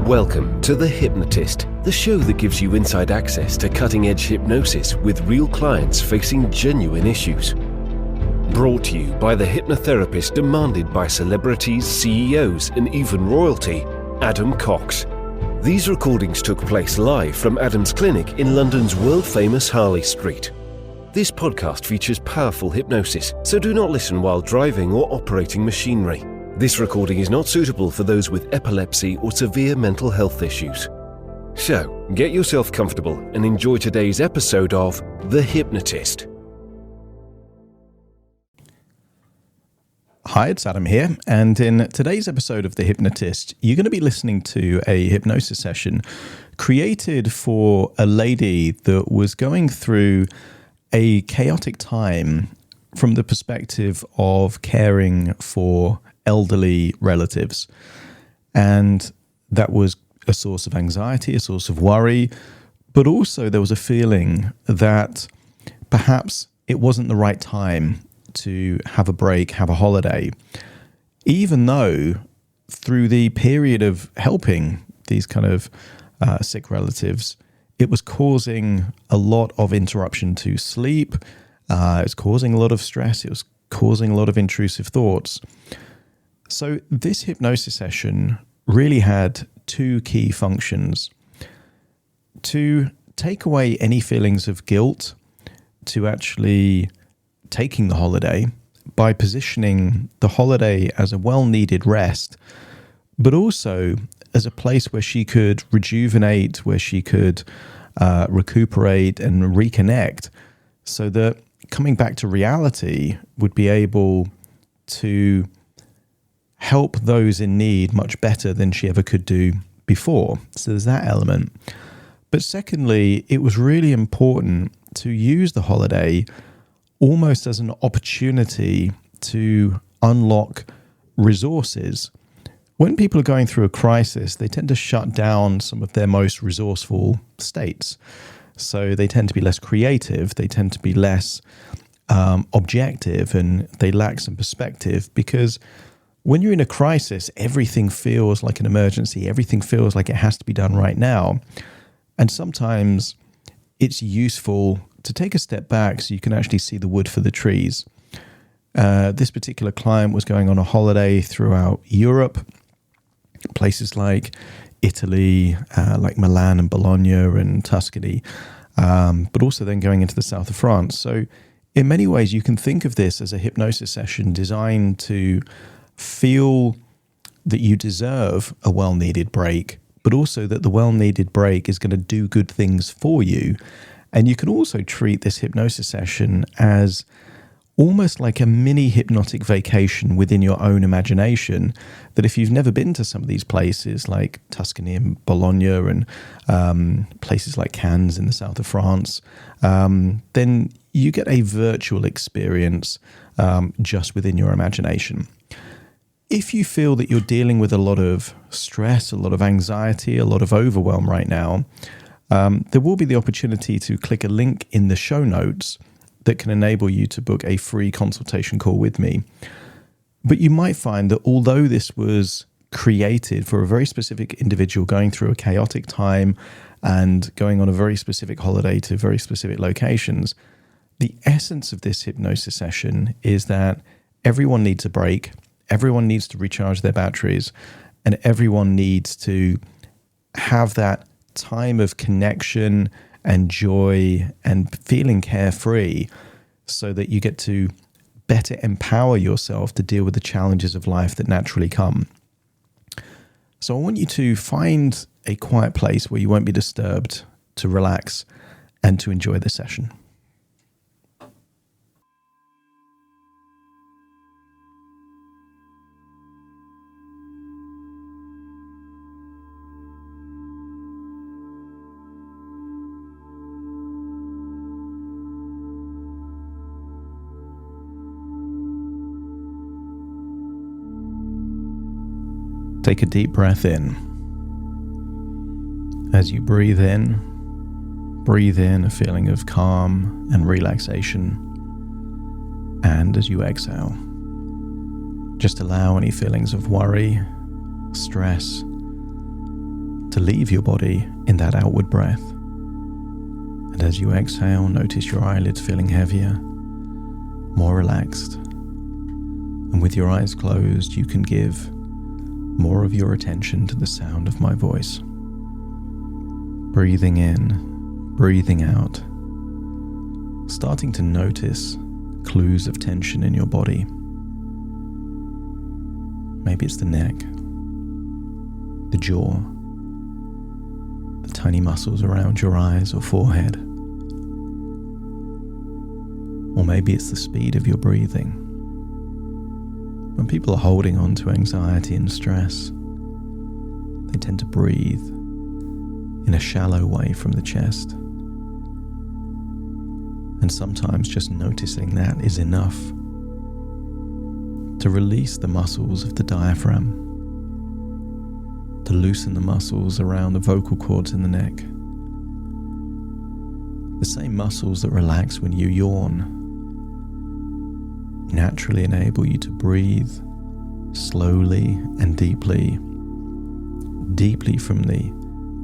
Welcome to The Hypnotist, the show that gives you inside access to cutting-edge hypnosis with real clients facing genuine issues. Brought to you by the hypnotherapist demanded by celebrities, CEOs, and even royalty, Adam Cox. These recordings took place live from Adam's clinic in London's world-famous Harley Street. This podcast features powerful hypnosis, so do not listen while driving or operating machinery. This recording is not suitable for those with epilepsy or severe mental health issues. So, get yourself comfortable and enjoy today's episode of The Hypnotist. Hi, it's Adam here, and in today's episode of The Hypnotist, you're going to be listening to a hypnosis session created for a lady that was going through a chaotic time from the perspective of caring for elderly relatives. And that was a source of anxiety, a source of worry, but also there was a feeling that perhaps it wasn't the right time to have a break, have a holiday, even though through the period of helping these kind of sick relatives, it was causing a lot of interruption to sleep. It was causing a lot of stress. It was causing a lot of intrusive thoughts. So this hypnosis session really had two key functions: to take away any feelings of guilt, to actually taking the holiday by positioning the holiday as a well-needed rest, but also as a place where she could rejuvenate, where she could recuperate and reconnect, so that coming back to reality would be able to help those in need much better than she ever could do before. So there's that element. But secondly, it was really important to use the holiday almost as an opportunity to unlock resources. When people are going through a crisis, they tend to shut down some of their most resourceful states. So they tend to be less creative, they tend to be less objective, and they lack some perspective, because when you're in a crisis, everything feels like an emergency. Everything feels like it has to be done right now. And sometimes it's useful to take a step back so you can actually see the wood for the trees. This particular client was going on a holiday throughout Europe, places like Italy, like Milan and Bologna and Tuscany, but also then going into the south of France. So in many ways, you can think of this as a hypnosis session designed to feel that you deserve a well-needed break, but also that the well-needed break is going to do good things for you. And you can also treat this hypnosis session as almost like a mini hypnotic vacation within your own imagination, that if you've never been to some of these places like Tuscany and Bologna and places like Cannes in the south of France, then you get a virtual experience just within your imagination. If you feel that you're dealing with a lot of stress, a lot of anxiety, a lot of overwhelm right now, there will be the opportunity to click a link in the show notes that can enable you to book a free consultation call with me. But you might find that although this was created for a very specific individual going through a chaotic time and going on a very specific holiday to very specific locations, the essence of this hypnosis session is that everyone needs a break. Everyone needs to recharge their batteries, and everyone needs to have that time of connection and joy and feeling carefree, so that you get to better empower yourself to deal with the challenges of life that naturally come. So I want you to find a quiet place where you won't be disturbed, to relax and to enjoy the session. Take a deep breath in. As you breathe in a feeling of calm and relaxation. And as you exhale, just allow any feelings of worry, stress, to leave your body in that outward breath. And as you exhale, notice your eyelids feeling heavier, more relaxed. And with your eyes closed, you can give more of your attention to the sound of my voice. Breathing in, breathing out, starting to notice clues of tension in your body. Maybe it's the neck, the jaw, the tiny muscles around your eyes or forehead. Or maybe it's the speed of your breathing. When people are holding on to anxiety and stress, they tend to breathe in a shallow way from the chest. And sometimes just noticing that is enough to release the muscles of the diaphragm, to loosen the muscles around the vocal cords in the neck. The same muscles that relax when you yawn naturally enable you to breathe slowly and deeply from the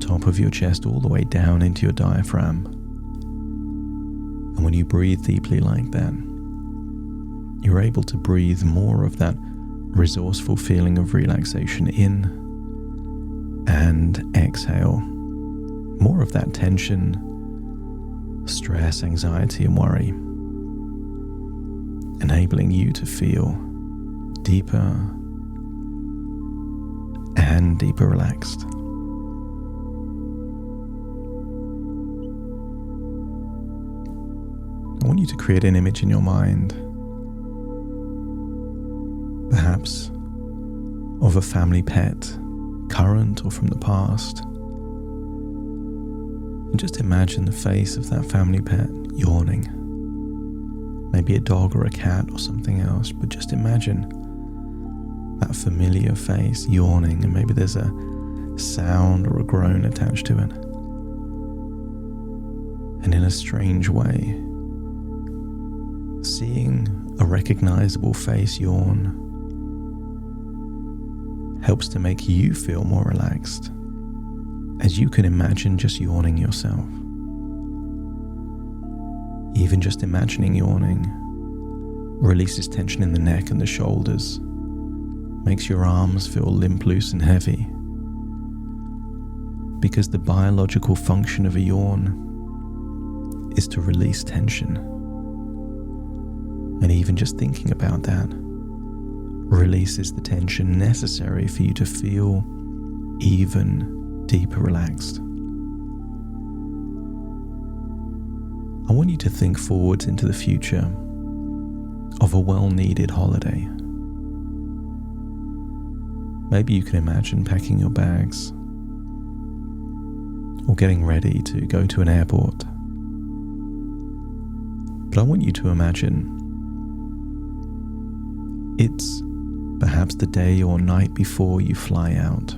top of your chest all the way down into your diaphragm. And when you breathe deeply like that, you're able to breathe more of that resourceful feeling of relaxation in and exhale more of that tension, stress, anxiety, and worry, enabling you to feel deeper and deeper relaxed. I want you to create an image in your mind, perhaps of a family pet, current or from the past. And just imagine the face of that family pet yawning. Maybe a dog or a cat or something else, but just imagine that familiar face yawning, and maybe there's a sound or a groan attached to it. And in a strange way, seeing a recognizable face yawn helps to make you feel more relaxed, as you can imagine just yawning yourself. Even just imagining yawning releases tension in the neck and the shoulders, makes your arms feel limp, loose, and heavy. Because the biological function of a yawn is to release tension. And even just thinking about that releases the tension necessary for you to feel even deeper relaxed. I want you to think forwards into the future of a well-needed holiday. Maybe you can imagine packing your bags or getting ready to go to an airport. But I want you to imagine it's perhaps the day or night before you fly out.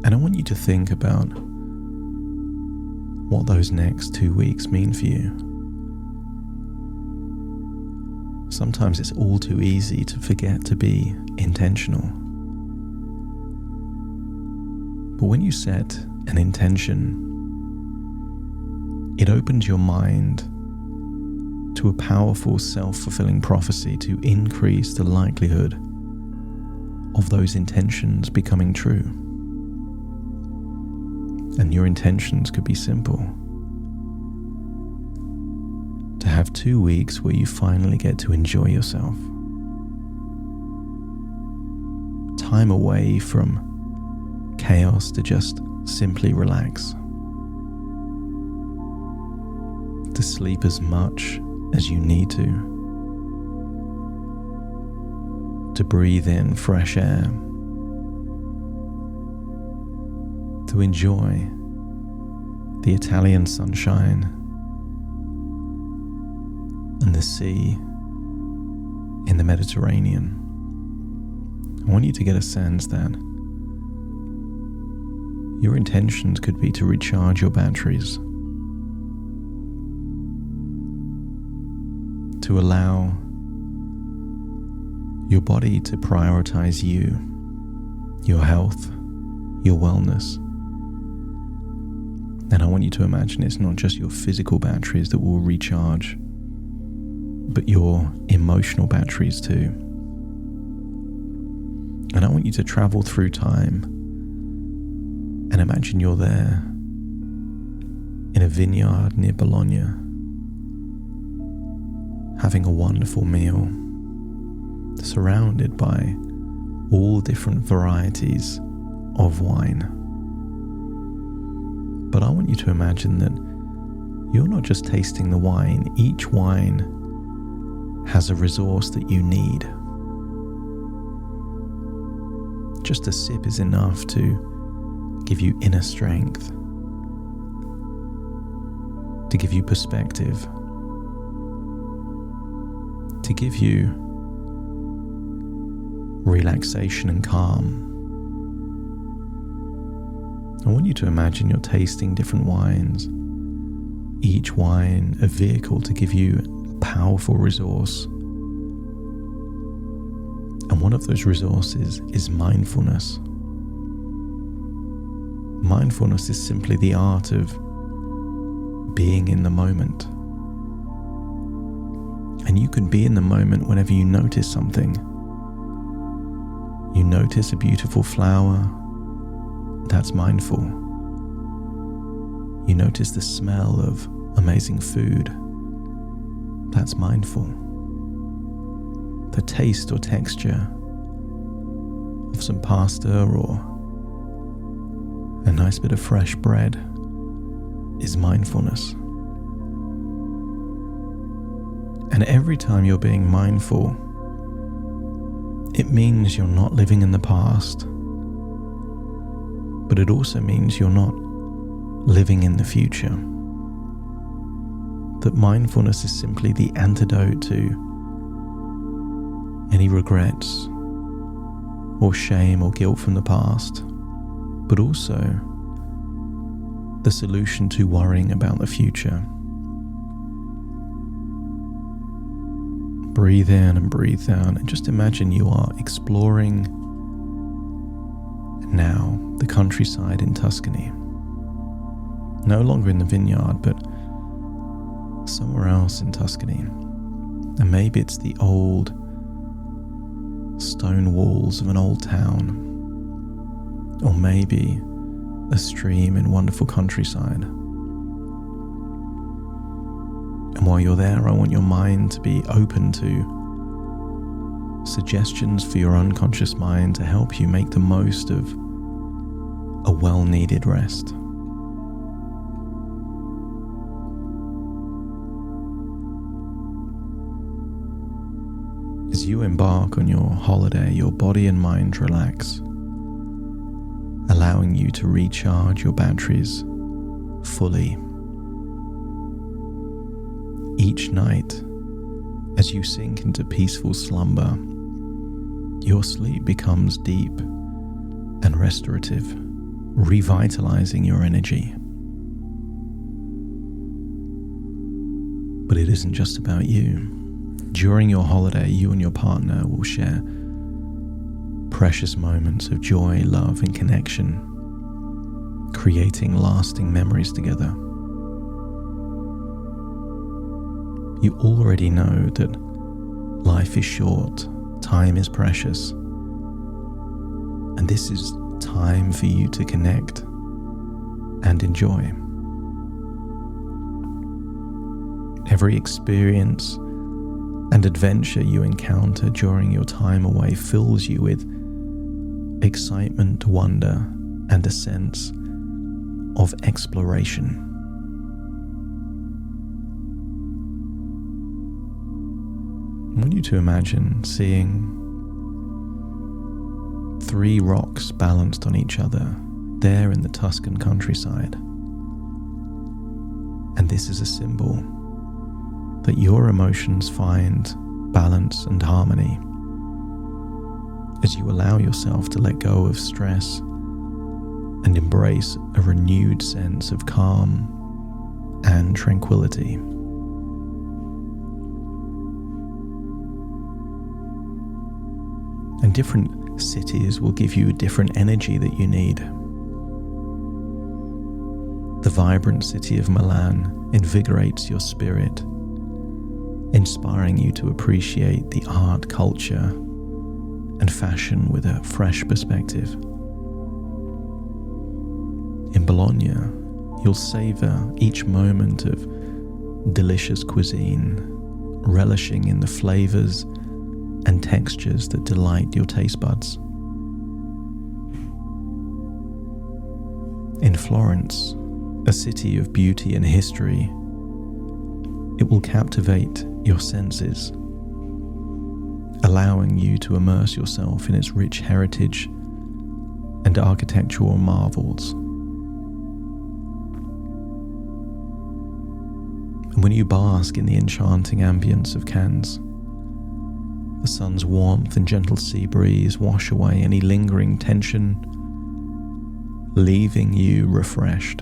And I want you to think about what those next 2 weeks mean for you. Sometimes it's all too easy to forget to be intentional. But when you set an intention, it opens your mind to a powerful self-fulfilling prophecy to increase the likelihood of those intentions becoming true. And your intentions could be simple. To have 2 weeks where you finally get to enjoy yourself. Time away from chaos to just simply relax. To sleep as much as you need to breathe in fresh air, to enjoy the Italian sunshine and the sea in the Mediterranean. I want you to get a sense that your intentions could be to recharge your batteries, to allow your body to prioritize you your health, your wellness. And I want you to imagine it's not just your physical batteries that will recharge, but your emotional batteries too. And I want you to travel through time and imagine you're there in a vineyard near Bologna, having a wonderful meal, surrounded by all different varieties of wine. But I want you to imagine that you're not just tasting the wine. Each wine has a resource that you need. Just a sip is enough to give you inner strength, to give you perspective, to give you relaxation and calm. I want you to imagine you're tasting different wines, each wine a vehicle to give you a powerful resource. And one of those resources is mindfulness. Mindfulness is simply the art of being in the moment. And you can be in the moment whenever you notice something. You notice a beautiful flower, that's mindful. You notice the smell of amazing food, that's mindful. The taste or texture of some pasta or a nice bit of fresh bread is mindfulness. And every time you're being mindful, it means you're not living in the past, but it also means you're not living in the future. That mindfulness is simply the antidote to any regrets or shame or guilt from the past, but also the solution to worrying about the future. Breathe in and breathe out, and just imagine you are exploring now the countryside in Tuscany. No longer in the vineyard, but somewhere else in Tuscany. And maybe it's the old stone walls of an old town, or maybe a stream in wonderful countryside. And while you're there, I want your mind to be open to suggestions for your unconscious mind to help you make the most of a well-needed rest. As you embark on your holiday, your body and mind relax, allowing you to recharge your batteries fully. Each night, as you sink into peaceful slumber, your sleep becomes deep and restorative, revitalizing your energy. But it isn't just about you. During your holiday, you and your partner will share precious moments of joy, love, and connection, creating lasting memories together. You already know that life is short, time is precious, and this is time for you to connect and enjoy. Every experience and adventure you encounter during your time away fills you with excitement, wonder, and a sense of exploration. I want you to imagine seeing 3 rocks balanced on each other there in the Tuscan countryside. And this is a symbol that your emotions find balance and harmony as you allow yourself to let go of stress and embrace a renewed sense of calm and tranquility. And different cities will give you a different energy that you need. The vibrant city of Milan invigorates your spirit, inspiring you to appreciate the art, culture, and fashion with a fresh perspective. In Bologna, you'll savor each moment of delicious cuisine, relishing in the flavors and textures that delight your taste buds. In Florence, a city of beauty and history, it will captivate your senses, allowing you to immerse yourself in its rich heritage and architectural marvels. And when you bask in the enchanting ambience of Cannes, the sun's warmth and gentle sea breeze wash away any lingering tension, leaving you refreshed.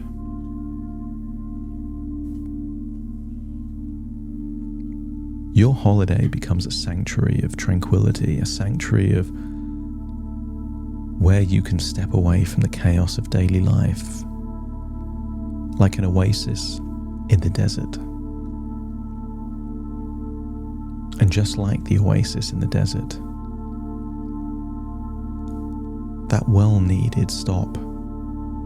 Your holiday becomes a sanctuary of tranquility, a sanctuary of where you can step away from the chaos of daily life, like an oasis in the desert. And just like the oasis in the desert, that well-needed stop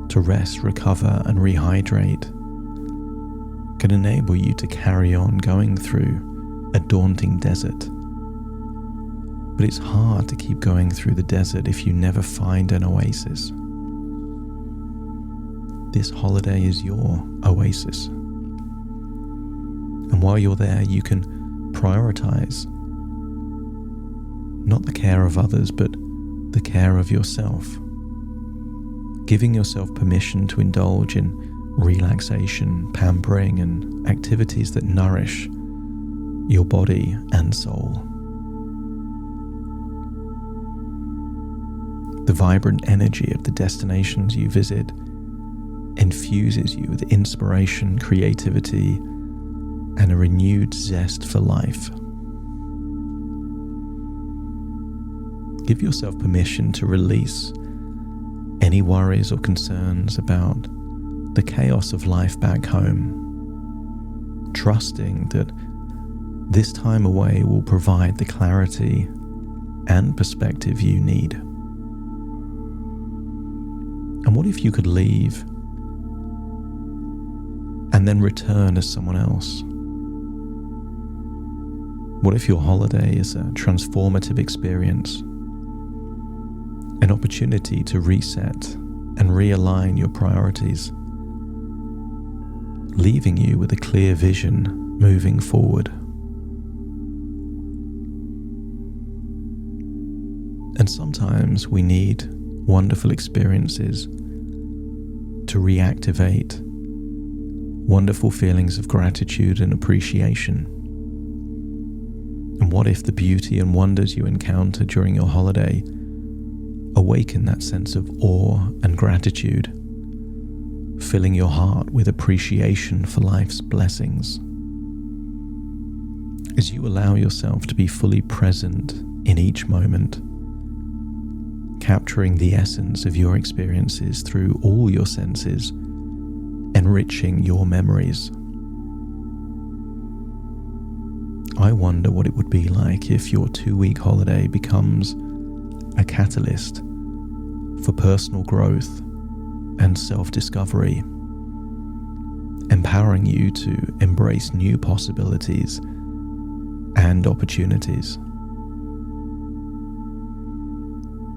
to rest, recover, and rehydrate can enable you to carry on going through a daunting desert. But it's hard to keep going through the desert if you never find an oasis. This holiday is your oasis. And while you're there, you can prioritize not the care of others, but the care of yourself, giving yourself permission to indulge in relaxation, pampering, and activities that nourish your body and soul. The vibrant energy of the destinations you visit infuses you with inspiration, creativity, and a renewed zest for life. Give yourself permission to release any worries or concerns about the chaos of life back home, trusting that this time away will provide the clarity and perspective you need. And what if you could leave and then return as someone else? What if your holiday is a transformative experience, an opportunity to reset and realign your priorities, leaving you with a clear vision moving forward? And sometimes we need wonderful experiences to reactivate wonderful feelings of gratitude and appreciation. And what if the beauty and wonders you encounter during your holiday awaken that sense of awe and gratitude, filling your heart with appreciation for life's blessings? As you allow yourself to be fully present in each moment, capturing the essence of your experiences through all your senses, enriching your memories. I wonder what it would be like if your 2-week holiday becomes a catalyst for personal growth and self-discovery, empowering you to embrace new possibilities and opportunities.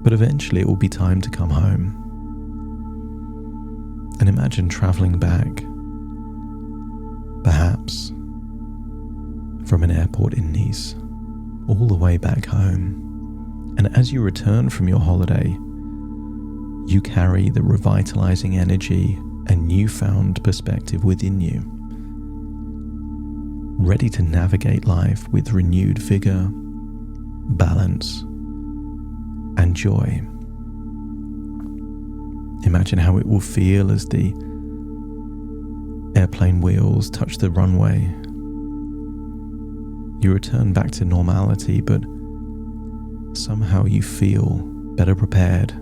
But eventually it will be time to come home. And imagine traveling back, perhaps from an airport in Nice, all the way back home. And as you return from your holiday, you carry the revitalizing energy and newfound perspective within you, ready to navigate life with renewed vigor, balance, and joy. Imagine how it will feel as the airplane wheels touch the runway. You return back to normality, but somehow you feel better prepared,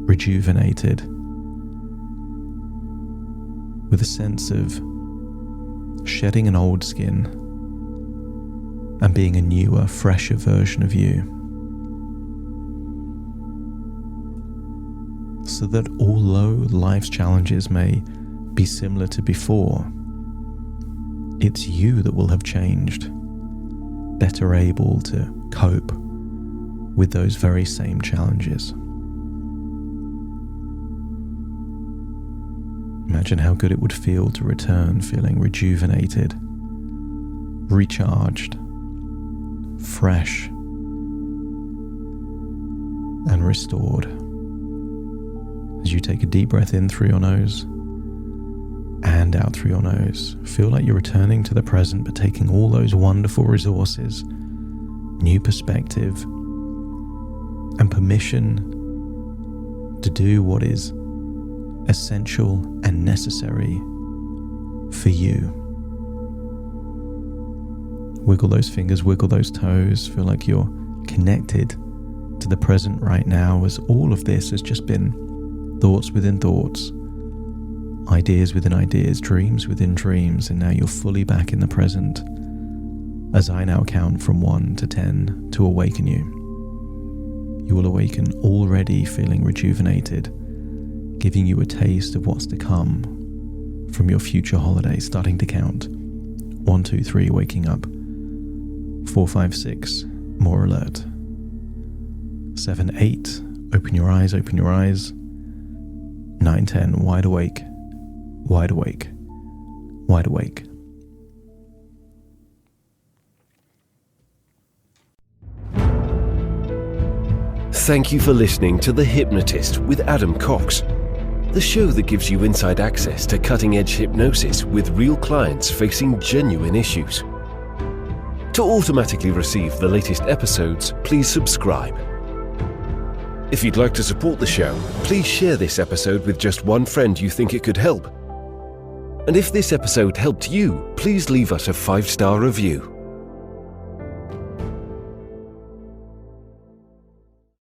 rejuvenated, with a sense of shedding an old skin and being a newer, fresher version of you. So that although life's challenges may be similar to before, it's you that will have changed, better able to cope with those very same challenges. Imagine how good it would feel to return feeling rejuvenated, recharged, fresh, and restored. As you take a deep breath in through your nose and out through your nose, feel like you're returning to the present, but taking all those wonderful resources, new perspective, and permission to do what is essential and necessary for you. Wiggle those fingers, wiggle those toes, feel like you're connected to the present right now, as all of this has just been thoughts within thoughts, ideas within ideas, dreams within dreams, and now you're fully back in the present as I now count from 1 to 10 to awaken you. You will awaken already feeling rejuvenated, giving you a taste of what's to come from your future holiday, starting to count. 1, 2, 3, waking up. 4, 5, 6, more alert. 7, 8, open your eyes, open your eyes. 9, 10, wide awake, wide awake, wide awake. Thank you for listening to The Hypnotist with Adam Cox, the show that gives you inside access to cutting-edge hypnosis with real clients facing genuine issues. To automatically receive the latest episodes, please subscribe. If you'd like to support the show, please share this episode with just one friend you think it could help. And if this episode helped you, please leave us a 5-star review.